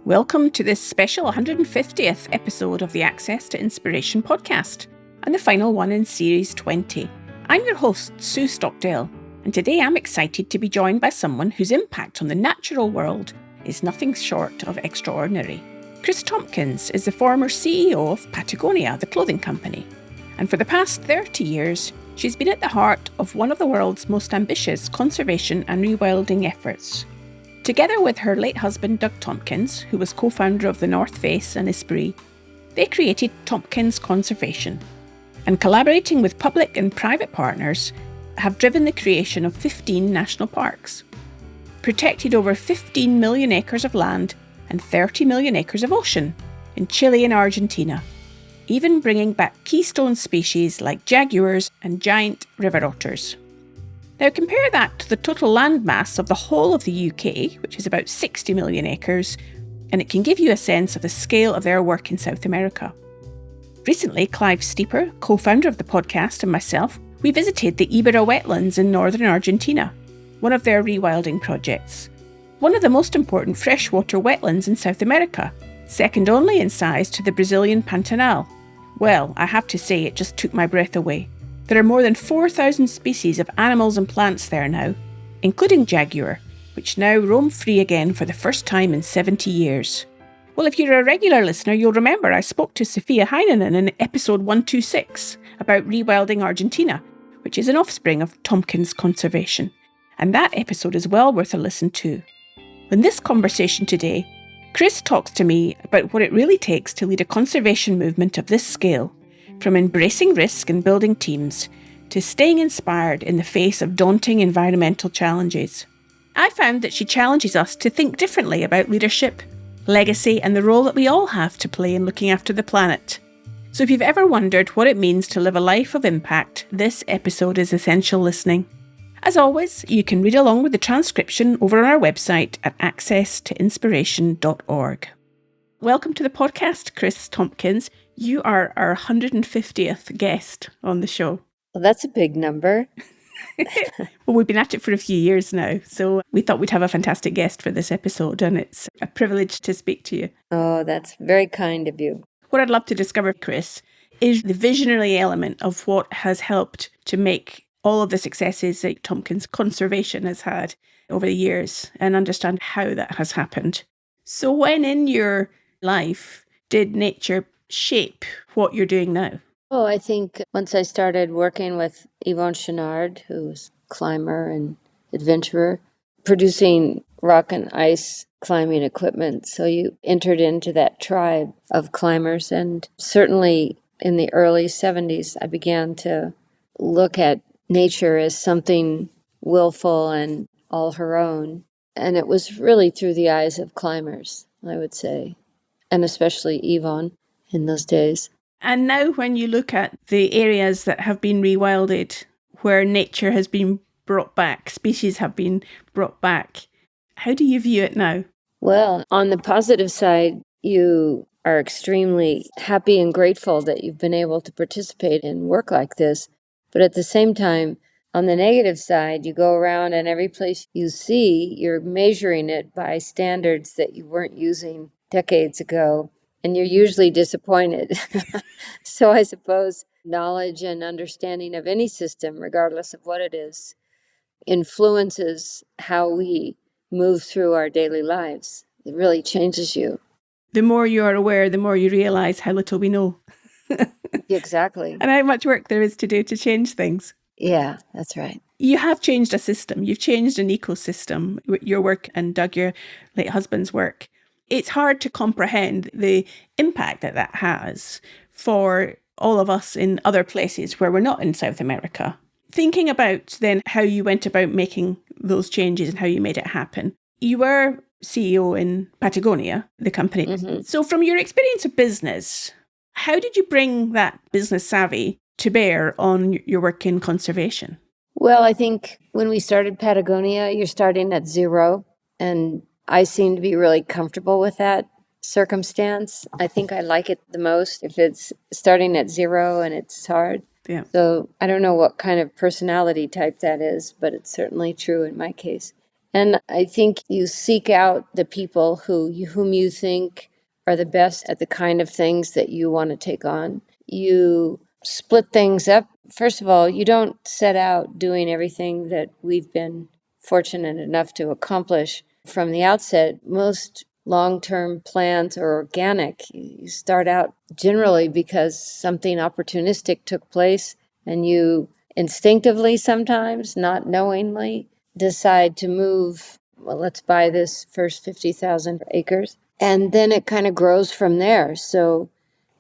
Welcome to this special 150th episode of the Access to Inspiration podcast, and the final one in Series 20. I'm your host, Sue Stockdale, and today I'm excited to be joined by someone whose impact on the natural world is nothing short of extraordinary. Kris Tompkins is the former CEO of Patagonia, the clothing company, and for the past 30 years, she's been at the heart of one of the world's most ambitious conservation and rewilding efforts. Together with her late husband Doug Tompkins, who was co-founder of the North Face and Esprit, they created Tompkins Conservation, and collaborating with public and private partners have driven the creation of 15 national parks, protected over 15 million acres of land and 30 million acres of ocean in Chile and Argentina, even bringing back keystone species like jaguars and giant river otters. Now compare that to the total land mass of the whole of the UK, which is about 60 million acres, and it can give you a sense of the scale of their work in South America. Recently, Clive Steeper, co-founder of the podcast, and myself, we visited the Ibera wetlands in northern Argentina, one of their rewilding projects. One of the most important freshwater wetlands in South America, second only in size to the Brazilian Pantanal. Well, I have to say it just took my breath away. There are more than 4,000 species of animals and plants there now, including jaguar, which now roam free again for the first time in 70 years. Well, if you're a regular listener, you'll remember I spoke to Sophia Heinonen in episode 126 about rewilding Argentina, which is an offspring of Tompkins Conservation, and that episode is well worth a listen to. In this conversation today, Kris talks to me about what it really takes to lead a conservation movement of this scale, from embracing risk and building teams to staying inspired in the face of daunting environmental challenges. I found that she challenges us to think differently about leadership, legacy, and the role that we all have to play in looking after the planet. So if you've ever wondered what it means to live a life of impact, this episode is essential listening. As always, you can read along with the transcription over on our website at accesstoinspiration.org. Welcome to the podcast, Kris Tompkins. You are our 150th guest on the show. Well, that's a big number. Well, we've been at it for a few years now, so we thought we'd have a fantastic guest for this episode, and it's a privilege to speak to you. Oh, that's very kind of you. What I'd love to discover, Kris, is the visionary element of what has helped to make all of the successes that Tompkins Conservation has had over the years, and understand how that has happened. So when in your life did nature shape what you're doing now? Oh, I think once I started working with Yvon Chouinard, who was a climber and adventurer, producing rock and ice climbing equipment. So you entered into that tribe of climbers. And certainly in the early 70s, I began to look at nature as something willful and all her own. And it was really through the eyes of climbers, I would say, and especially Yvon in those days. And now when you look at the areas that have been rewilded, where nature has been brought back, species have been brought back, how do you view it now? Well, on the positive side, you are extremely happy and grateful that you've been able to participate in work like this. But at the same time, on the negative side, you go around and every place you see, you're measuring it by standards that you weren't using decades ago. And you're usually disappointed. So I suppose knowledge and understanding of any system, regardless of what it is, influences how we move through our daily lives. It really changes you. The more you are aware, the more you realise how little we know. Exactly. And how much work there is to do to change things. Yeah, that's right. You have changed a system. You've changed an ecosystem with your work and Doug, your late husband's work. It's hard to comprehend the impact that that has for all of us in other places where we're not in South America. Thinking about then how you went about making those changes and how you made it happen. You were CEO in Patagonia, the company. Mm-hmm. So from your experience of business, how did you bring that business savvy to bear on your work in conservation? Well, I think when we started Patagonia, you're starting at zero, and I seem to be really comfortable with that circumstance. I think I like it the most if it's starting at zero and it's hard. Yeah. So I don't know what kind of personality type that is, but it's certainly true in my case. And I think you seek out the people whom you think are the best at the kind of things that you want to take on. You split things up. First of all, you don't set out doing everything that we've been fortunate enough to accomplish from the outset. Most long-term plans are organic. You start out generally because something opportunistic took place, and you instinctively, sometimes not knowingly, decide to move. Well, let's buy this first 50,000 acres. And then it kind of grows from there. So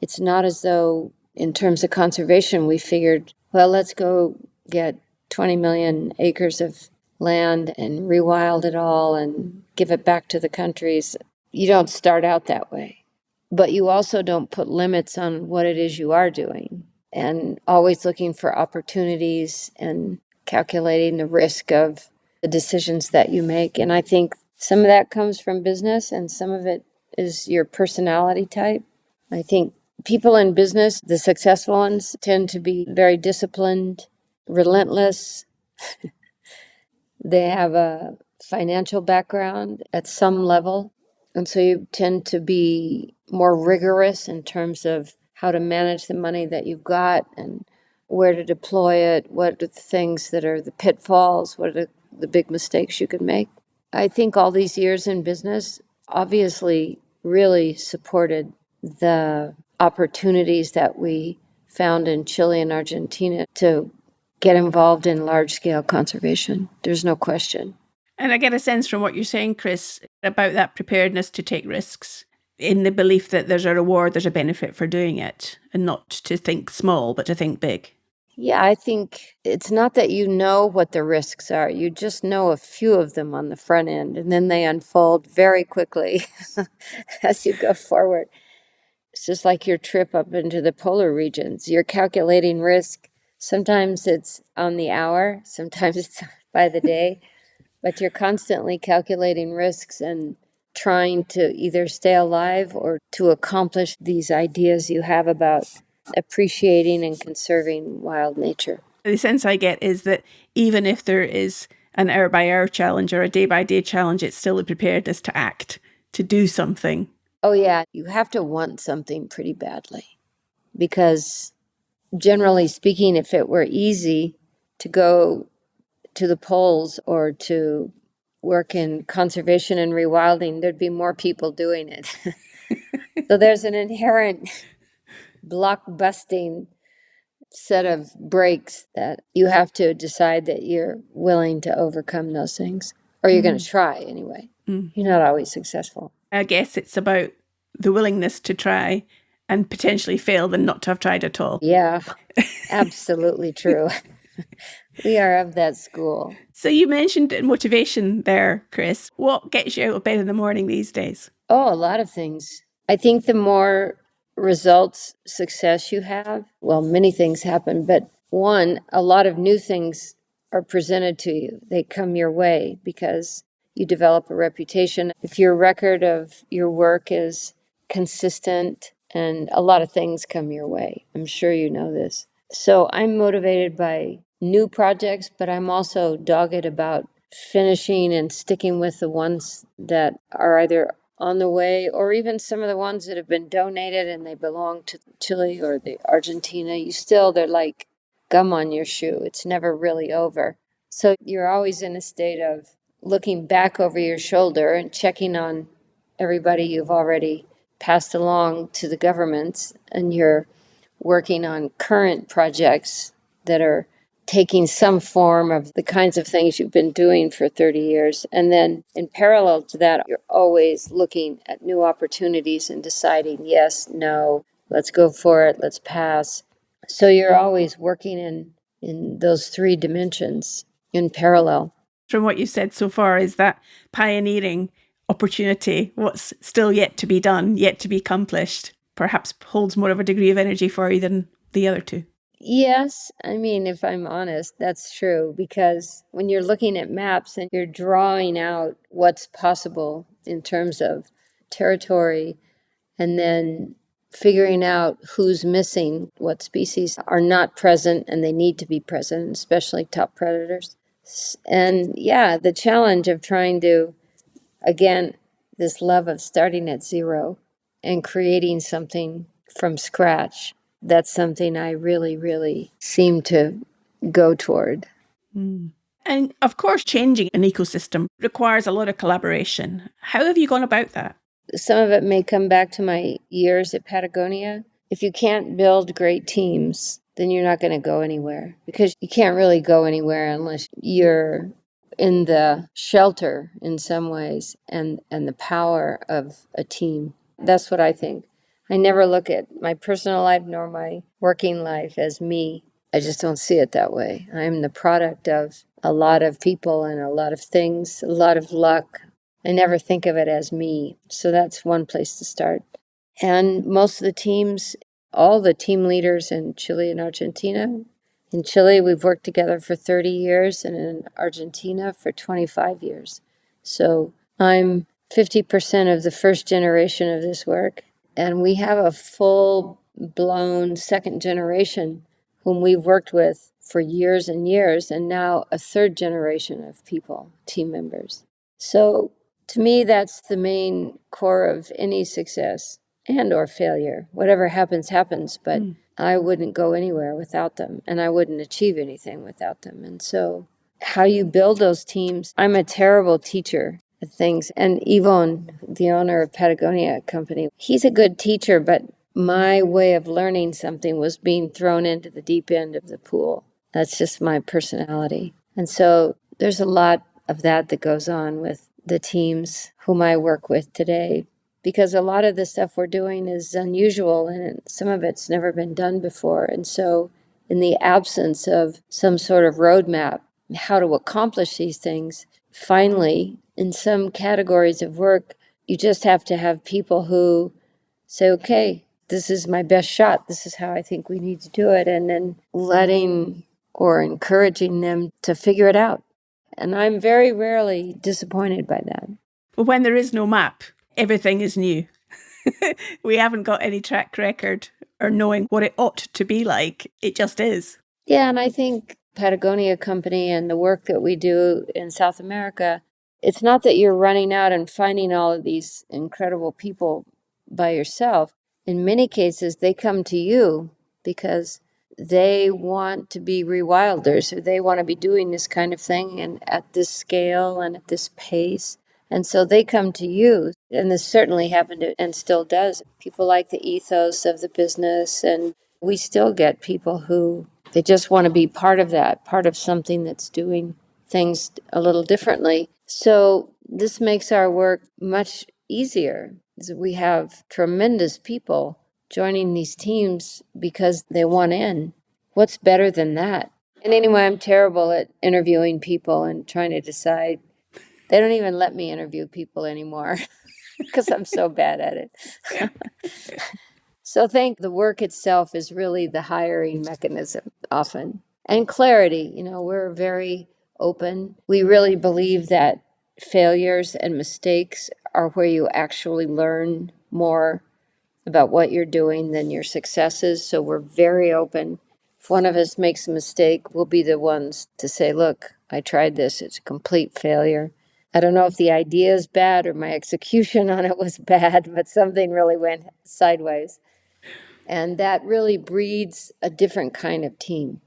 it's not as though, in terms of conservation, we figured, well, let's go get 20 million acres of land and rewild it all and give it back to the countries. You don't start out that way. But you also don't put limits on what it is you are doing, and always looking for opportunities and calculating the risk of the decisions that you make. And I think some of that comes from business and some of it is your personality type. I think people in business, the successful ones, tend to be very disciplined, relentless. They have a financial background at some level. And so you tend to be more rigorous in terms of how to manage the money that you've got and where to deploy it, what are the things that are the pitfalls, what are the big mistakes you could make. I think all these years in business obviously really supported the opportunities that we found in Chile and Argentina to get involved in large-scale conservation. There's no question. And I get a sense from what you're saying, Kris, about that preparedness to take risks in the belief that there's a reward, there's a benefit for doing it, and not to think small, but to think big. Yeah, I think it's not that you know what the risks are. You just know a few of them on the front end, and then they unfold very quickly as you go forward. It's just like your trip up into the polar regions. You're calculating risk. Sometimes it's on the hour, sometimes it's by the day, but you're constantly calculating risks and trying to either stay alive or to accomplish these ideas you have about appreciating and conserving wild nature. The sense I get is that even if there is an hour by hour challenge or a day by day challenge, it's still a preparedness to act, to do something. Oh, yeah, you have to want something pretty badly because, generally speaking, if it were easy to go to the poles or to work in conservation and rewilding, there'd be more people doing it. So there's an inherent block-busting set of breaks that you have to decide that you're willing to overcome those things, or you're going to try anyway. You're not always successful. I guess it's about the willingness to try and potentially fail than not to have tried at all. Yeah, absolutely true. We are of that school. So you mentioned motivation there, Kris. What gets you out of bed in the morning these days? Oh, a lot of things. I think the more results, success you have, well, many things happen, but one, a lot of new things are presented to you. They come your way because you develop a reputation. If your record of your work is consistent, and a lot of things come your way, I'm sure you know this. So I'm motivated by new projects, but I'm also dogged about finishing and sticking with the ones that are either on the way, or even some of the ones that have been donated and they belong to Chile or the Argentina. They're like gum on your shoe. It's never really over. So you're always in a state of looking back over your shoulder and checking on everybody you've already passed along to the governments, and you're working on current projects that are taking some form of the kinds of things you've been doing for 30 years. And then in parallel to that, you're always looking at new opportunities and deciding, yes, no, let's go for it, let's pass. So you're always working in those three dimensions in parallel. From what you said so far, is that pioneering opportunity, what's still yet to be done, yet to be accomplished, perhaps holds more of a degree of energy for you than the other two? Yes, I mean, if I'm honest, that's true, because when you're looking at maps and you're drawing out what's possible in terms of territory, and then figuring out who's missing, what species are not present and they need to be present, especially top predators, And yeah, the challenge of trying to, again, this love of starting at zero and creating something from scratch, that's something I really, really seem to go toward. And of course, changing an ecosystem requires a lot of collaboration. How have you gone about that? Some of it may come back to my years at Patagonia. If you can't build great teams, then you're not going to go anywhere, because you can't really go anywhere unless you're in the shelter in some ways and the power of a team. That's what I think. I never look at my personal life nor my working life as me. I just don't see it that way. I'm the product of a lot of people and a lot of things, a lot of luck. I never think of it as me. So that's one place to start. And most of the teams, all the team leaders in Chile and Argentina. In Chile, we've worked together for 30 years, and in Argentina for 25 years. So I'm 50% of the first generation of this work. And we have a full blown second generation whom we've worked with for years and years, and now a third generation of people, team members. So to me, that's the main core of any success and or failure. Whatever happens, happens, but I wouldn't go anywhere without them, and I wouldn't achieve anything without them. And so how you build those teams, I'm a terrible teacher at things. And Yvon, the owner of Patagonia Company, he's a good teacher, but my way of learning something was being thrown into the deep end of the pool. That's just my personality. And so there's a lot of that goes on with the teams whom I work with today, because a lot of the stuff we're doing is unusual and some of it's never been done before. And so in the absence of some sort of roadmap, how to accomplish these things, finally, in some categories of work, you just have to have people who say, okay, this is my best shot. This is how I think we need to do it. And then letting or encouraging them to figure it out. And I'm very rarely disappointed by that. But when there is no map, everything is new. We haven't got any track record or knowing what it ought to be like. It just is. Yeah, and I think Patagonia Company and the work that we do in South America, it's not that you're running out and finding all of these incredible people by yourself. In many cases, they come to you because they want to be rewilders, or they want to be doing this kind of thing and at this scale and at this pace. And so they come to you, and this certainly happened and still does. People like the ethos of the business, and we still get people who they just want to be part of that, part of something that's doing things a little differently. So this makes our work much easier. We have tremendous people joining these teams because they want in. What's better than that? And anyway, I'm terrible at interviewing people and trying to decide. They don't even let me interview people anymore because I'm so bad at it. So I think the work itself is really the hiring mechanism often. And clarity, we're very open. We really believe that failures and mistakes are where you actually learn more about what you're doing than your successes. So we're very open. If one of us makes a mistake, we'll be the ones to say, look, I tried this, it's a complete failure. I don't know if the idea is bad or my execution on it was bad, but something really went sideways. And that really breeds a different kind of team.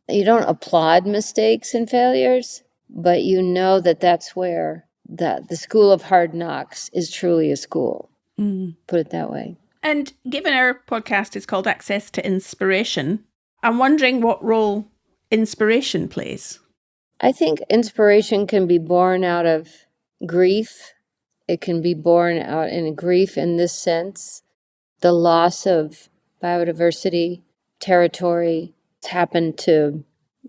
You don't applaud mistakes and failures, but you know that that's where the school of hard knocks is truly a school. Put it that way. And given our podcast is called Access to Inspiration, I'm wondering what role inspiration plays. I think inspiration can be born out of grief. It can be born out in grief in this sense. The loss of biodiversity, territory, it's happened to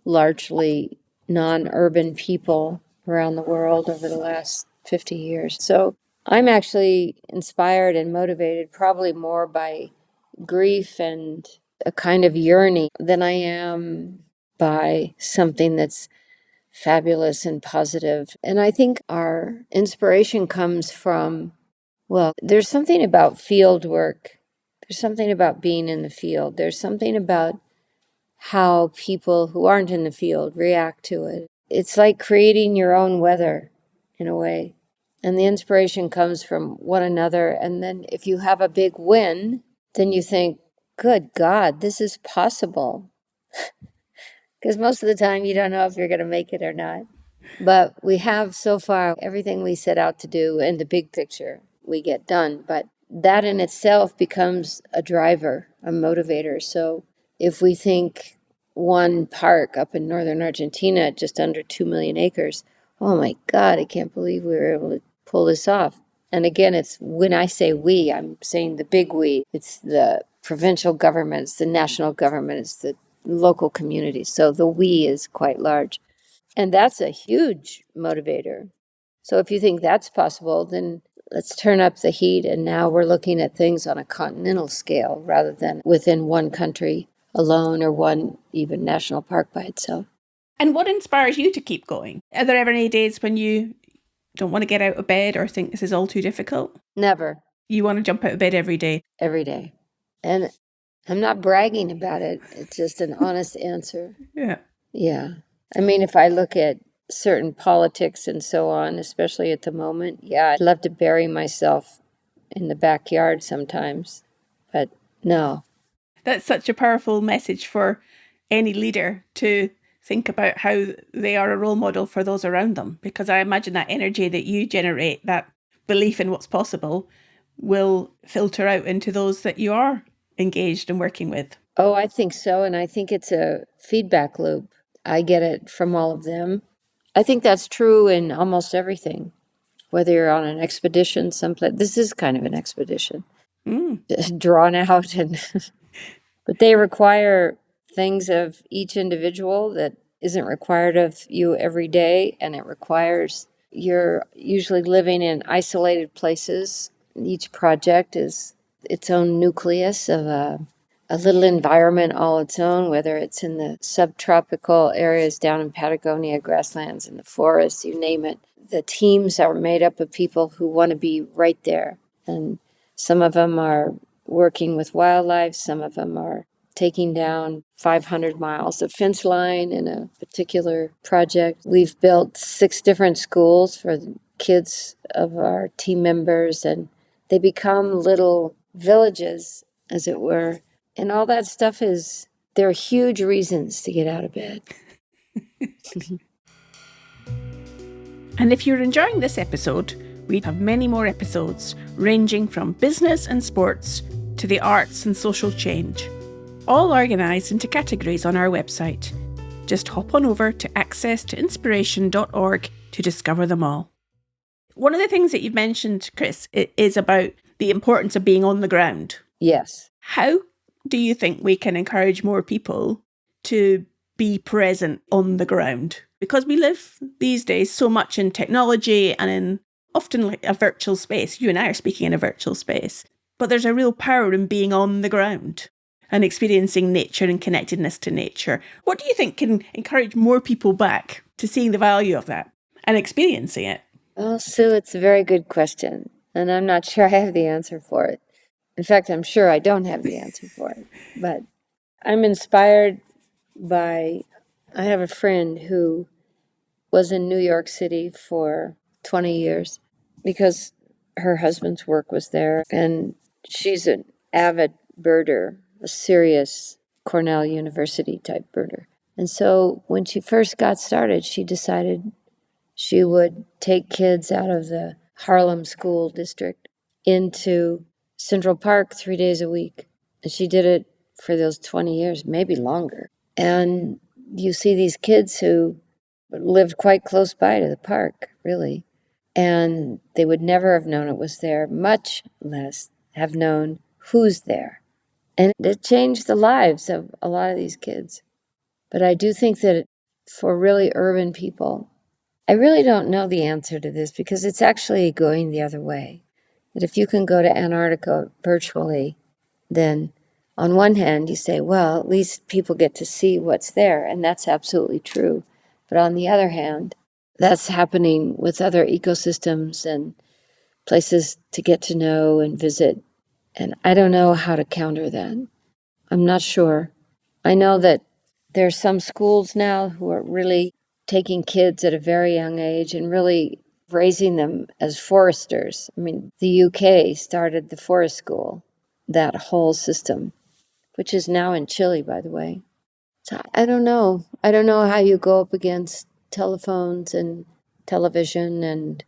largely non-urban people around the world over the last 50 years. So I'm actually inspired and motivated probably more by grief and a kind of yearning than I am by something that's fabulous and positive. And I think our inspiration comes from, well, there's something about field work. There's something about being in the field. There's something about how people who aren't in the field react to it. it's like creating your own weather in a way. And the inspiration comes from one another. And then if you have a big win, then you think, good God, this is possible. Because most of the time you don't know if you're going to make it or not. But we have so far everything we set out to do in the big picture, we get done. But that in itself becomes a driver, a motivator. So if we think one park up in northern Argentina, just under 2 million acres, oh my God, I can't believe we were able to pull this off. And again, it's when I say we, I'm saying the big we. It's the provincial governments, the national government, it's the local communities. So the we is quite large. And that's a huge motivator. So if you think that's possible, then let's turn up the heat. And now we're looking at things on a continental scale rather than within one country alone or one even national park by itself. And what inspires you to keep going? Are there ever any days when you don't want to get out of bed or think this is all too difficult? Never. You want to jump out of bed every day? Every day. And I'm not bragging about it. It's just an honest answer. Yeah. Yeah. I mean, if I look at certain politics and so on, especially at the moment, yeah, I'd love to bury myself in the backyard sometimes, but no. That's such a powerful message for any leader to think about how they are a role model for those around them, because I imagine that energy that you generate, that belief in what's possible, will filter out into those that you are engaged and working with. Oh, I think so. And I think it's a feedback loop. I get it from all of them. I think that's true in almost everything, whether you're on an expedition someplace. This is kind of an expedition, drawn out, but they require things of each individual that isn't required of you every day, and it requires you're usually living in isolated places. Each project is its own nucleus of a little environment all its own, whether it's in the subtropical areas down in Patagonia, grasslands, in the forests, you name it. The teams are made up of people who want to be right there. And some of them are working with wildlife, some of them are taking down 500 miles of fence line in a particular project. We've built 6 different schools for the kids of our team members, and they become little villages, as it were. And all that stuff there are huge reasons to get out of bed. And if you're enjoying this episode, we have many more episodes ranging from business and sports to the arts and social change, all organised into categories on our website. Just hop on over to accesstoinspiration.org to discover them all. One of the things that you've mentioned, Kris, is about the importance of being on the ground. Yes. How do you think we can encourage more people to be present on the ground? Because we live these days so much in technology and in often like a virtual space. You and I are speaking in a virtual space. But there's a real power in being on the ground and experiencing nature and connectedness to nature. What do you think can encourage more people back to seeing the value of that and experiencing it? Well, Sue, it's a very good question. And I'm not sure I have the answer for it. In fact, I'm sure I don't have the answer for it. But I'm inspired by, I have a friend who was in New York City for 20 years because her husband's work was there. And she's an avid birder, a serious Cornell University type birder. And so when she first got started, she decided she would take kids out of the Harlem school district into Central Park 3 days a week. And she did it for those 20 years, maybe longer. And you see these kids who lived quite close by to the park, really. And they would never have known it was there, much less have known who's there. And it changed the lives of a lot of these kids. But I do think that for really urban people, I really don't know the answer to this because it's actually going the other way. That if you can go to Antarctica virtually, then on one hand you say, well, at least people get to see what's there, and that's absolutely true. But on the other hand, that's happening with other ecosystems and places to get to know and visit. And I don't know how to counter that. I'm not sure. I know that there are some schools now who are really taking kids at a very young age and really raising them as foresters. I mean, the UK started the forest school, that whole system, which is now in Chile, by the way. So I don't know. I don't know how you go up against telephones and television and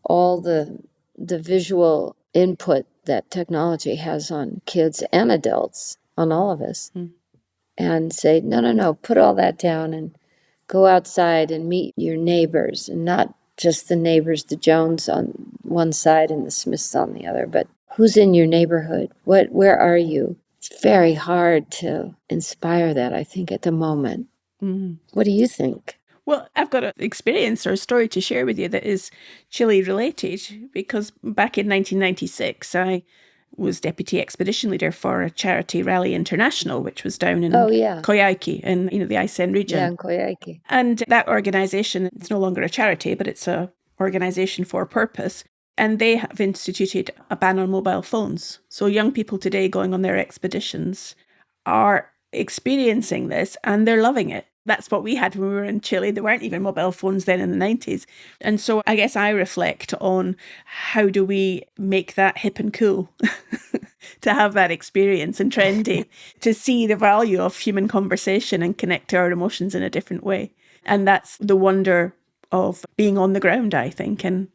all the visual input that technology has on kids and adults, on all of us, and say, no, no, no, put all that down and go outside and meet your neighbors, and not just the neighbors, the Jones on one side and the Smiths on the other, but who's in your neighborhood? Where are you? It's very hard to inspire that, I think, at the moment. What do you think? Well, I've got an experience or a story to share with you that is Chile related, because back in 1996, I was deputy expedition leader for a charity, Rally International, which was down in Coyhaique in the Aysén region. Yeah, in Coyhaique. And that organisation, it's no longer a charity, but it's a organisation for a purpose. And they have instituted a ban on mobile phones. So young people today going on their expeditions are experiencing this and they're loving it. That's what we had when we were in Chile. There weren't even mobile phones then in the 90s. And so I guess I reflect on how do we make that hip and cool to have that experience, and trendy, to see the value of human conversation and connect to our emotions in a different way. And that's the wonder of being on the ground, I think, and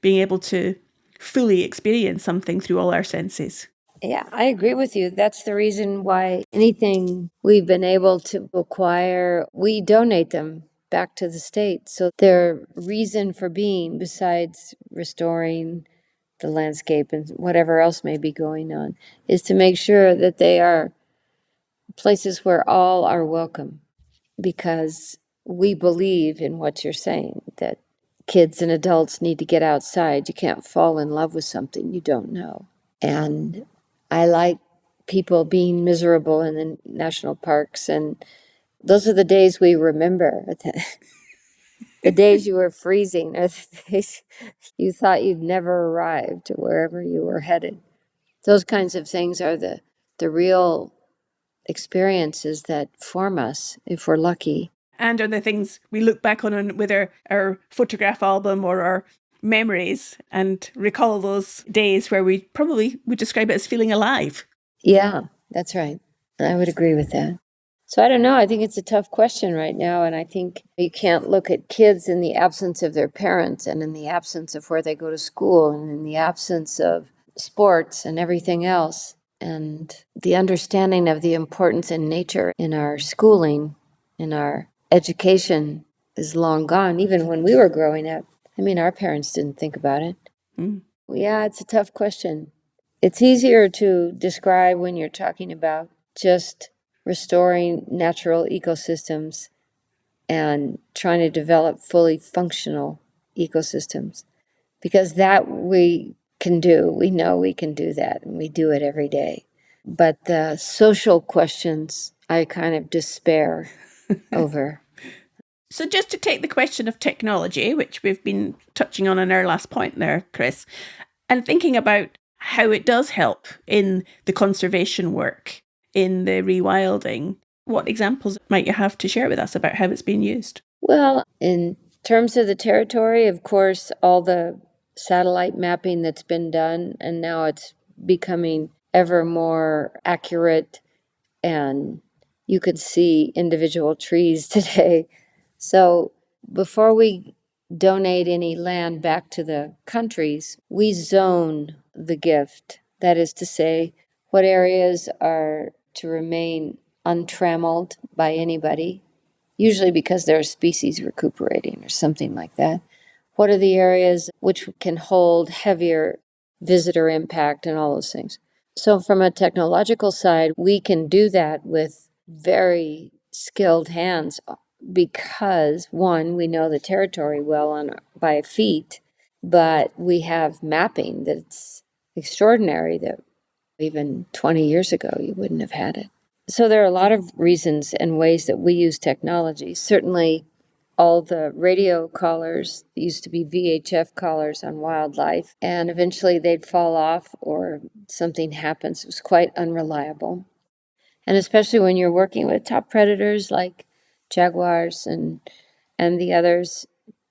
being able to fully experience something through all our senses. Yeah, I agree with you. That's the reason why anything we've been able to acquire, we donate them back to the state. So their reason for being, besides restoring the landscape and whatever else may be going on, is to make sure that they are places where all are welcome, because we believe in what you're saying, that kids and adults need to get outside. You can't fall in love with something you don't know. And I like people being miserable in the national parks, and those are the days we remember. The days you were freezing, or the days you thought you'd never arrive to wherever you were headed. Those kinds of things are the real experiences that form us, if we're lucky. And are the things we look back on with our photograph album or our memories and recall those days where we probably would describe it as feeling alive. Yeah, that's right. I would agree with that. So I don't know. I think it's a tough question right now. And I think you can't look at kids in the absence of their parents, and in the absence of where they go to school, and in the absence of sports and everything else. And the understanding of the importance in nature in our schooling, in our education, is long gone. Even when we were growing up, I mean, our parents didn't think about it. Yeah, it's a tough question. It's easier to describe when you're talking about just restoring natural ecosystems and trying to develop fully functional ecosystems, because that we can do. We know we can do that, and we do it every day. But the social questions, I kind of despair over. So just to take the question of technology, which we've been touching on in our last point there, Kris, and thinking about how it does help in the conservation work, in the rewilding, what examples might you have to share with us about how it's being used? Well, in terms of the territory, of course, all the satellite mapping that's been done, and now it's becoming ever more accurate, and you could see individual trees today. So before we donate any land back to the countries, we zone the gift. That is to say, what areas are to remain untrammeled by anybody, usually because they're a species recuperating or something like that. What are the areas which can hold heavier visitor impact and all those things? So from a technological side, we can do that with very skilled hands, because one, we know the territory well by feet, but we have mapping that's extraordinary that even 20 years ago you wouldn't have had it. So there are a lot of reasons and ways that we use technology. Certainly all the radio collars used to be VHF collars on wildlife, and eventually they'd fall off or something happens. It was quite unreliable. And especially when you're working with top predators like jaguars and And the others,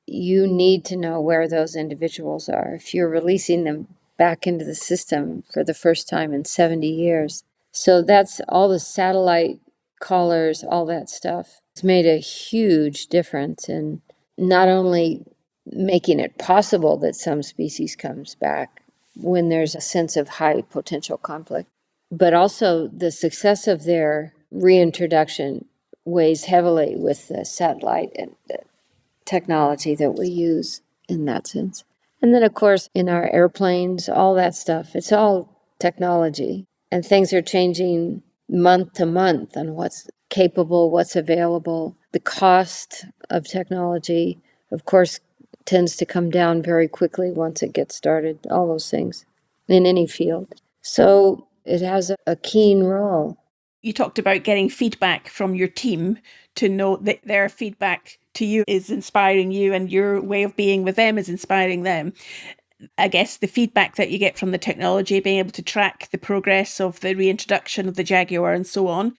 you need to know where those individuals are. If you're releasing them back into the system for the first time in 70 years. So that's all the satellite callers, all that stuff. It's made a huge difference in not only making it possible that some species comes back when there's a sense of high potential conflict, but also the success of their reintroduction weighs heavily with the satellite and the technology that we use in that sense. And then, of course, in our airplanes, all that stuff, it's all technology. And things are changing month to month on what's capable, what's available. The cost of technology, of course, tends to come down very quickly once it gets started, all those things in any field. So it has a keen role. You talked about getting feedback from your team to know that their feedback to you is inspiring you and your way of being with them is inspiring them. I guess the feedback that you get from the technology, being able to track the progress of the reintroduction of the jaguar and so on,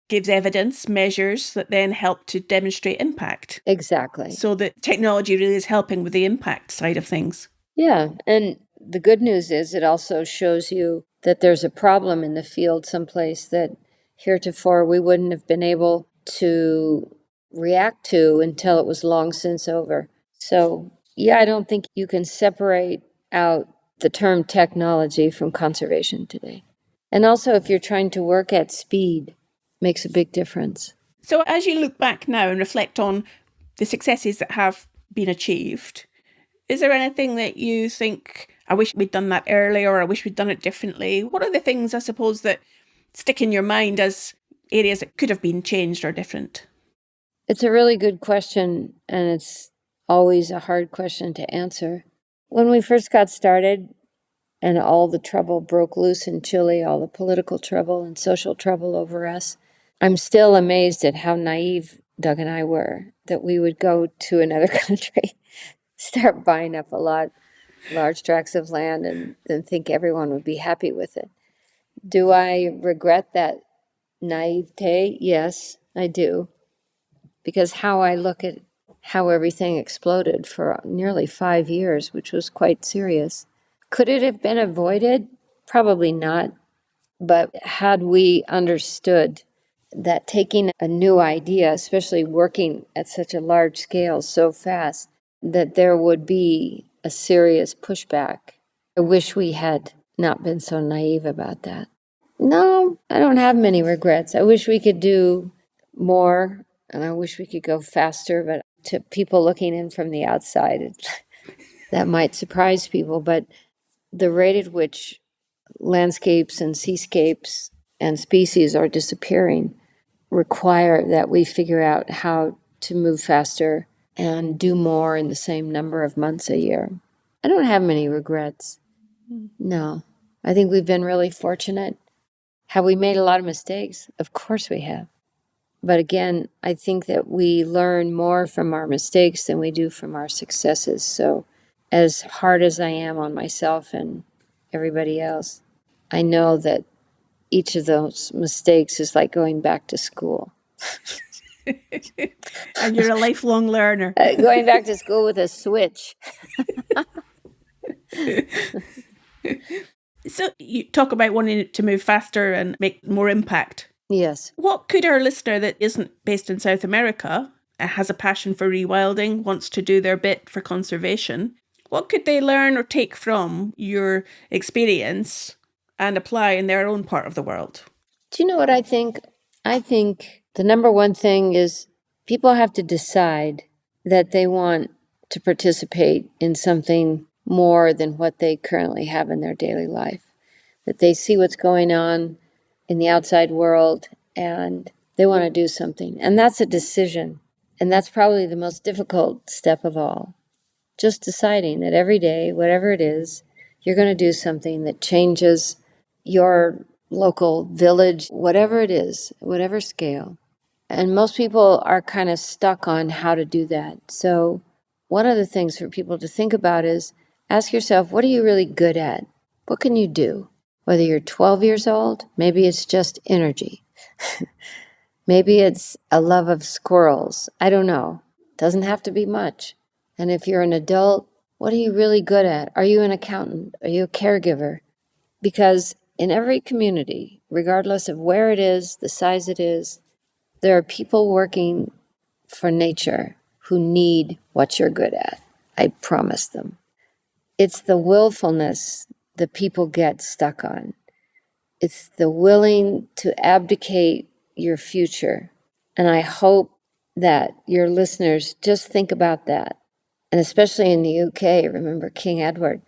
gives evidence, measures that then help to demonstrate impact. Exactly. So that technology really is helping with the impact side of things. Yeah, and the good news is it also shows you that there's a problem in the field someplace that heretofore we wouldn't have been able to react to until it was long since over. So, yeah, I don't think you can separate out the term technology from conservation today. And also, if you're trying to work at speed, makes a big difference. So as you look back now and reflect on the successes that have been achieved, is there anything that you think, I wish we'd done that earlier, or I wish we'd done it differently? What are the things, I suppose, that stick in your mind as areas that could have been changed or different? It's a really good question, and it's always a hard question to answer. When we first got started and all the trouble broke loose in Chile, all the political trouble and social trouble over us, I'm still amazed at how naive Doug and I were that we would go to another country, start buying up large tracts of land, and then think everyone would be happy with it. Do I regret that naivete? Yes, I do. Because how I look at how everything exploded for nearly 5 years, which was quite serious. Could it have been avoided? Probably not. But had we understood that taking a new idea, especially working at such a large scale so fast, that there would be a serious pushback. I wish we had not been so naive about that. No, I don't have many regrets. I wish we could do more, and I wish we could go faster, but to people looking in from the outside, that might surprise people. But the rate at which landscapes and seascapes and species are disappearing require that we figure out how to move faster and do more in the same number of months a year. I don't have many regrets. No. I think we've been really fortunate. Have we made a lot of mistakes? Of course we have. But again, I think that we learn more from our mistakes than we do from our successes. So as hard as I am on myself and everybody else, I know that each of those mistakes is like going back to school. And you're a lifelong learner. Going back to school with a switch. So you talk about wanting to move faster and make more impact. Yes. What could our listener that isn't based in South America, has a passion for rewilding, wants to do their bit for conservation, what could they learn or take from your experience and apply in their own part of the world? Do you know what I think? I think the number one thing is people have to decide that they want to participate in something more than what they currently have in their daily life. That they see what's going on in the outside world and they want to do something. And that's a decision. And that's probably the most difficult step of all. Just deciding that every day, whatever it is, you're going to do something that changes your local village, whatever it is, whatever scale. And most people are kind of stuck on how to do that. So one of the things for people to think about is ask yourself, what are you really good at? What can you do? Whether you're 12 years old, maybe it's just energy. Maybe it's a love of squirrels. I don't know. Doesn't have to be much. And if you're an adult, what are you really good at? Are you an accountant? Are you a caregiver? Because in every community, regardless of where it is, the size it is, there are people working for nature who need what you're good at. I promise them. It's the willfulness that people get stuck on. It's the willing to abdicate your future. And I hope that your listeners just think about that. And especially in the UK, remember King Edward.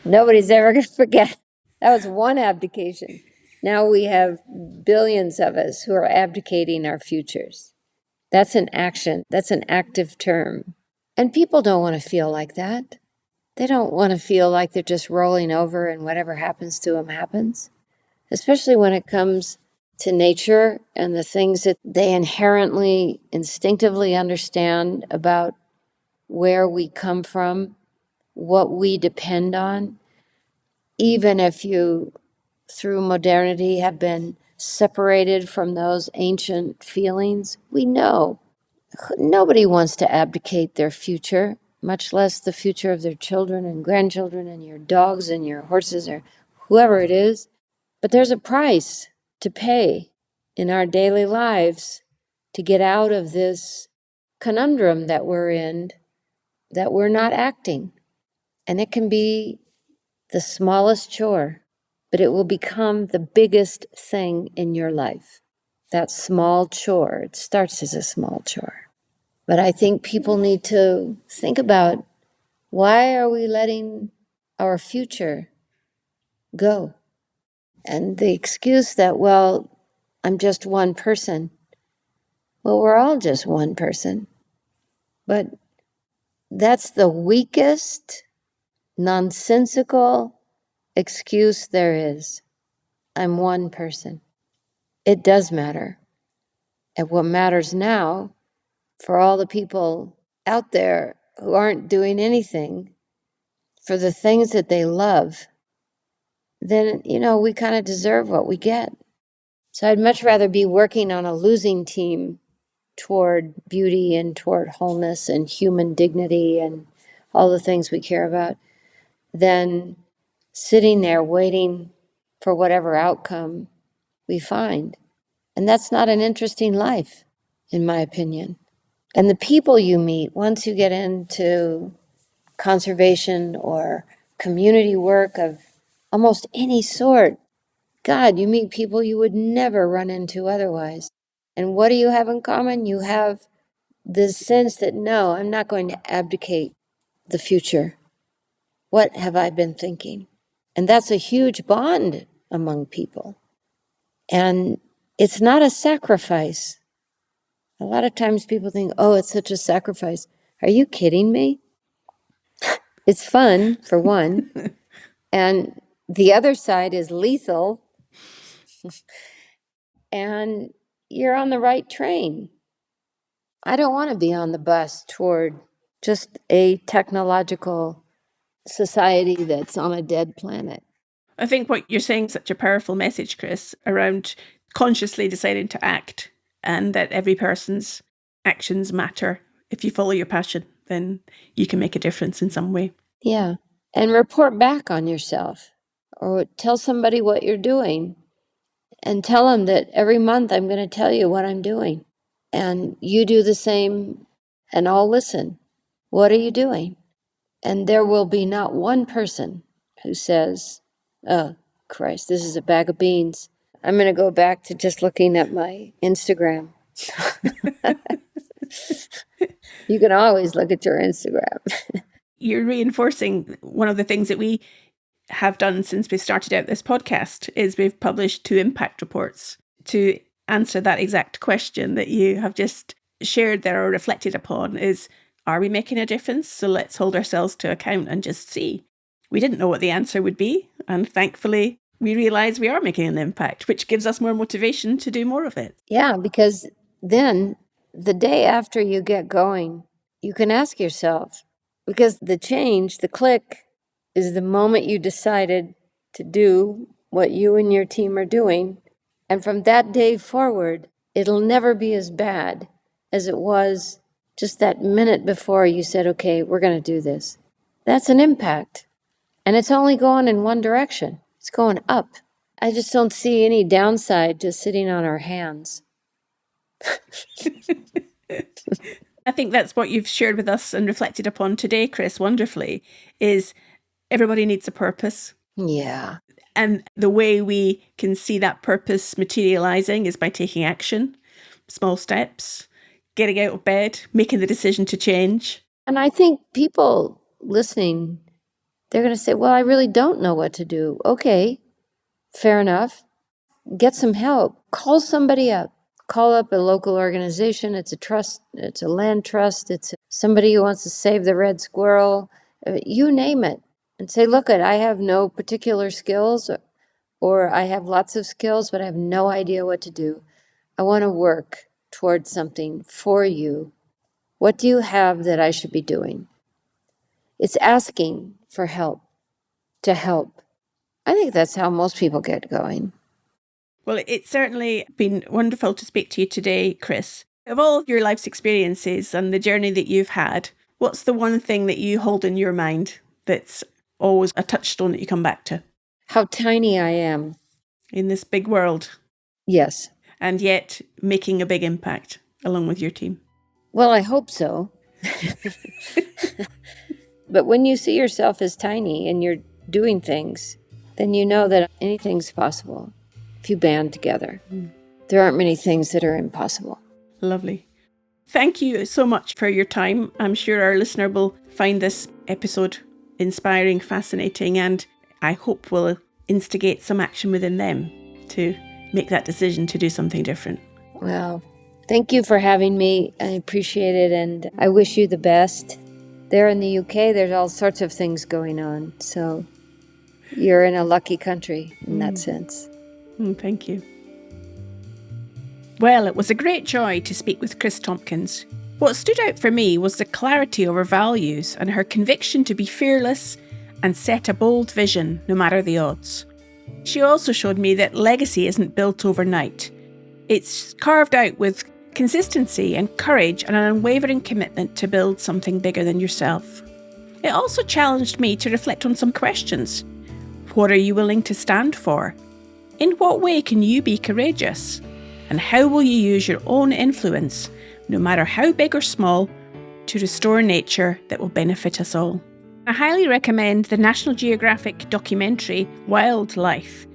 Nobody's ever going to forget. That was one abdication. Now we have billions of us who are abdicating our futures. That's an action. That's an active term. And people don't want to feel like that. They don't want to feel like they're just rolling over and whatever happens to them happens, especially when it comes to nature and the things that they inherently, instinctively understand about where we come from, what we depend on. Even if you, through modernity, have been separated from those ancient feelings, we know nobody wants to abdicate their future, much less the future of their children and grandchildren and your dogs and your horses or whoever it is. But there's a price to pay in our daily lives to get out of this conundrum that we're in, that we're not acting. And it can be the smallest chore, but it will become the biggest thing in your life. That small chore, it starts as a small chore. But I think people need to think about, why are we letting our future go? And the excuse that, well, I'm just one person. Well, we're all just one person. But that's the weakest, nonsensical excuse there is. I'm one person. It does matter. And what matters now, for all the people out there who aren't doing anything for the things that they love, then, we kind of deserve what we get. So I'd much rather be working on a losing team toward beauty and toward wholeness and human dignity and all the things we care about than sitting there waiting for whatever outcome we find. And that's not an interesting life, in my opinion. And the people you meet, once you get into conservation or community work of almost any sort, God, you meet people you would never run into otherwise. And what do you have in common? You have this sense that, no, I'm not going to abdicate the future. What have I been thinking? And that's a huge bond among people. And it's not a sacrifice. A lot of times people think, oh, it's such a sacrifice. Are you kidding me? It's fun, for one. And the other side is lethal. And you're on the right train. I don't want to be on the bus toward just a technological society that's on a dead planet. I think what you're saying is such a powerful message, Kris, around consciously deciding to act, and that every person's actions matter. If you follow your passion, then you can make a difference in some way. Yeah. And report back on yourself, or tell somebody what you're doing, and tell them that every month I'm going to tell you what I'm doing. And you do the same, and I'll listen. What are you doing? And there will be not one person who says, oh, Christ, this is a bag of beans. I'm going to go back to just looking at my Instagram. You can always look at your Instagram. You're reinforcing one of the things that we have done since we started out this podcast is we've published 2 impact reports to answer that exact question that you have just shared there or reflected upon is, are we making a difference? So let's hold ourselves to account and just see. We didn't know what the answer would be. And thankfully, we realize we are making an impact, which gives us more motivation to do more of it. Yeah, because then the day after you get going, you can ask yourself, because the change, the click, is the moment you decided to do what you and your team are doing. And from that day forward, it'll never be as bad as it was just that minute before you said, okay, we're going to do this. That's an impact. And it's only going in one direction. It's going up. I just don't see any downside to sitting on our hands. I think that's what you've shared with us and reflected upon today, Kris, wonderfully, is everybody needs a purpose. Yeah. And the way we can see that purpose materializing is by taking action, small steps, getting out of bed, making the decision to change. And I think people listening, they're going to say, well, I really don't know what to do. Okay, fair enough. Get some help. Call somebody up. Call up a local organization. It's a trust. It's a land trust. It's somebody who wants to save the red squirrel. You name it. And say, look, I have no particular skills, or I have lots of skills, but I have no idea what to do. I want to work towards something for you. What do you have that I should be doing? It's asking for help, to help. I think that's how most people get going. Well, it's certainly been wonderful to speak to you today, Kris. Of all your life's experiences and the journey that you've had, what's the one thing that you hold in your mind that's always a touchstone that you come back to? How tiny I am. In this big world. Yes. And yet making a big impact along with your team. Well, I hope so. But when you see yourself as tiny and you're doing things, then you know that anything's possible if you band together. There aren't many things that are impossible. Lovely. Thank you so much for your time. I'm sure our listener will find this episode inspiring, fascinating, and I hope will instigate some action within them to make that decision to do something different. Well, thank you for having me. I appreciate it, and I wish you the best. There in the UK, there's all sorts of things going on, so you're in a lucky country in that sense. Thank you. Well, it was a great joy to speak with Kris Tompkins. What stood out for me was the clarity of her values and her conviction to be fearless and set a bold vision no matter the odds. She also showed me that legacy isn't built overnight. It's carved out with consistency and courage and an unwavering commitment to build something bigger than yourself. It also challenged me to reflect on some questions. What are you willing to stand for? In what way can you be courageous? And how will you use your own influence, no matter how big or small, to restore nature that will benefit us all? I highly recommend the National Geographic documentary Wildlife,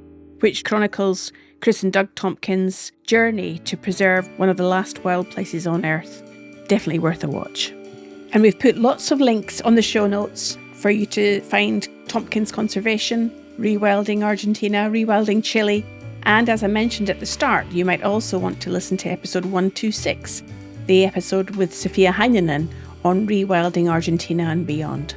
which chronicles Kris and Doug Tompkins' journey to preserve one of the last wild places on Earth. Definitely worth a watch. And we've put lots of links on the show notes for you to find Tompkins Conservation, Rewilding Argentina, Rewilding Chile, and as I mentioned at the start, you might also want to listen to episode 126, the episode with Sophia Heinonen on Rewilding Argentina and beyond.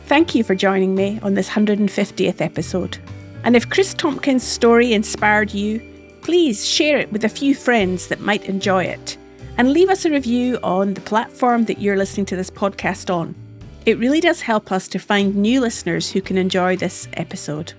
Thank you for joining me on this 150th episode. And if Kris Tompkins' story inspired you, please share it with a few friends that might enjoy it. And leave us a review on the platform that you're listening to this podcast on. It really does help us to find new listeners who can enjoy this episode.